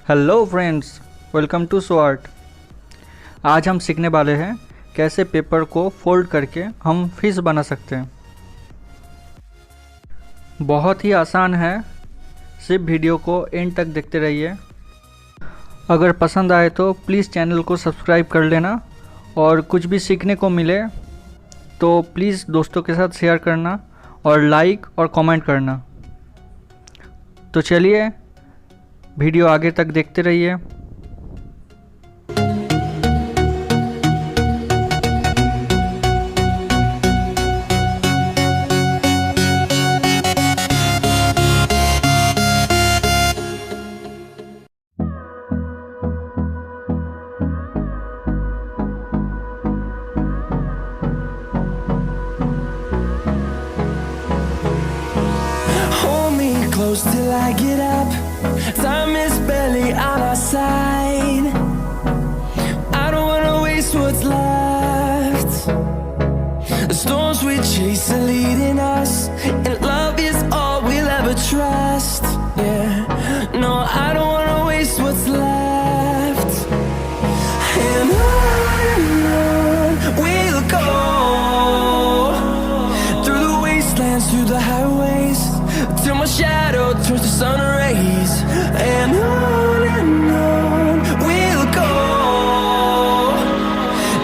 Hello friends, welcome to so art. आज हम सीखने वाले हैं कैसे पेपर को फोल्ड करके हम फिश बना सकते हैं। बहुत ही आसान है, सिर्फ वीडियो को एंड तक देखते रहिए। अगर पसंद आए तो प्लीज़ चैनल को सब्सक्राइब कर लेना और कुछ भी सीखने को मिले तो प्लीज़ दोस्तों के साथ शेयर करना और लाइक और कमेंट करना। तो चलिए वीडियो आगे तक देखते रहिए। Hold me close till I get up. Time is barely on our side. I don't wanna waste what's left. The storms we chase are leading us, and love is all we'll ever trust. Yeah, no, I don't wanna waste what's left. And on we'll go, through the wastelands, through the highways, till my shadow turns to sun rays. And on we'll go,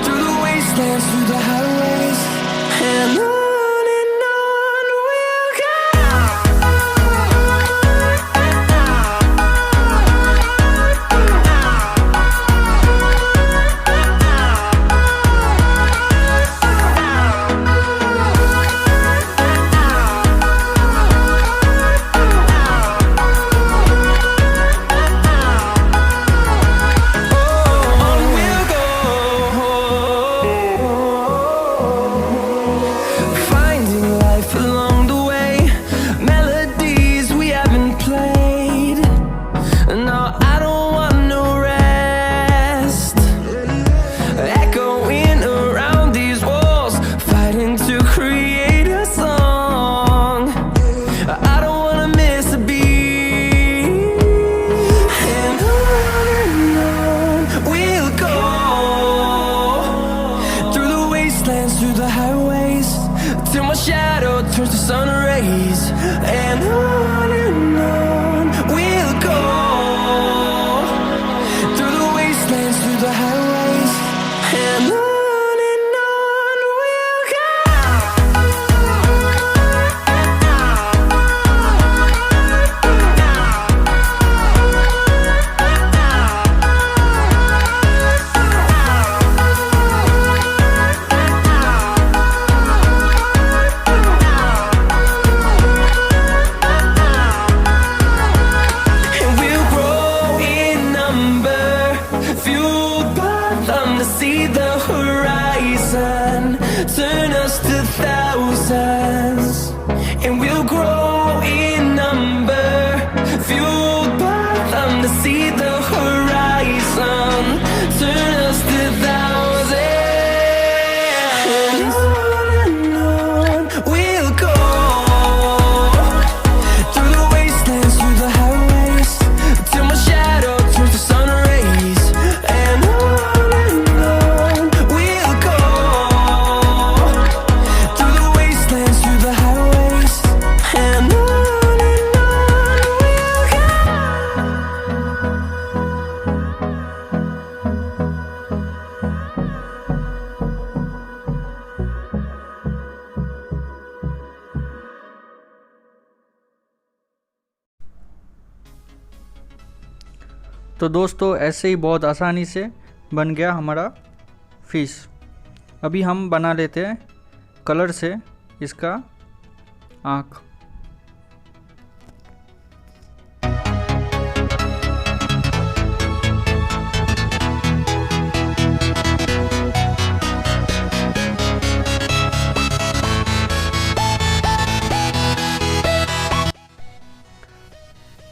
through the wastelands, through the highways. And on we'll go. Through the highways, till my shadow turns to sun rays. And on we'll go, through the wastelands, through the highways. And on we'll go. See the horizon, turn us to thousands, and we'll grow in number, fueled by them to see the horizon, turn us to thousands. And on we'll go, through the wastelands, through the highways, till my shadow turns to sun rays. And तो दोस्तों ऐसे ही बहुत आसानी से बन गया हमारा fish. अभी हम बना लेते हैं कलर से इसका आँख।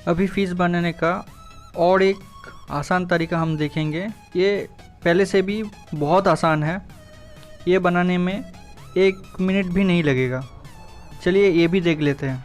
अभी फिश बनाने का और एक आसान तरीका हम देखेंगे। ये पहले से भी बहुत आसान है, ये बनाने में 1 मिनट भी नहीं लगेगा। चलिए ये भी देख लेते हैं।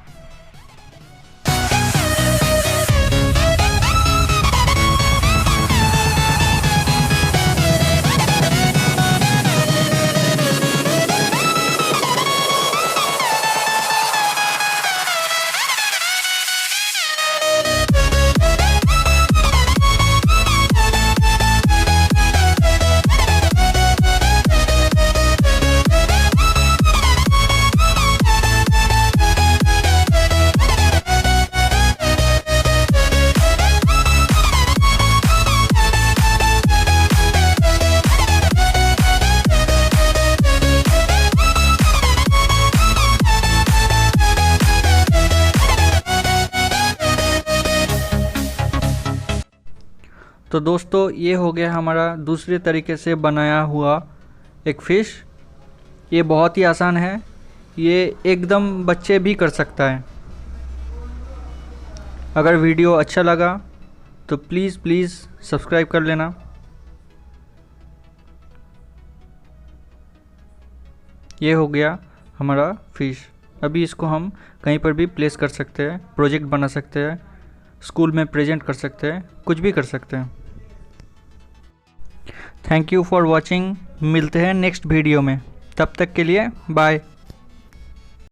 तो दोस्तों ये हो गया हमारा दूसरे तरीके से बनाया हुआ एक फ़िश। ये बहुत ही आसान है, ये एकदम बच्चे भी कर सकता है। अगर वीडियो अच्छा लगा तो प्लीज़ सब्सक्राइब कर लेना। ये हो गया हमारा फ़िश। अभी इसको हम कहीं पर भी प्लेस कर सकते हैं, प्रोजेक्ट बना सकते हैं, स्कूल में प्रेजेंट कर सकते हैं, कुछ भी कर सकते हैं। Thank you for watching. मिलते हैं नेक्स्ट वीडियो में, तब तक के लिए बाय।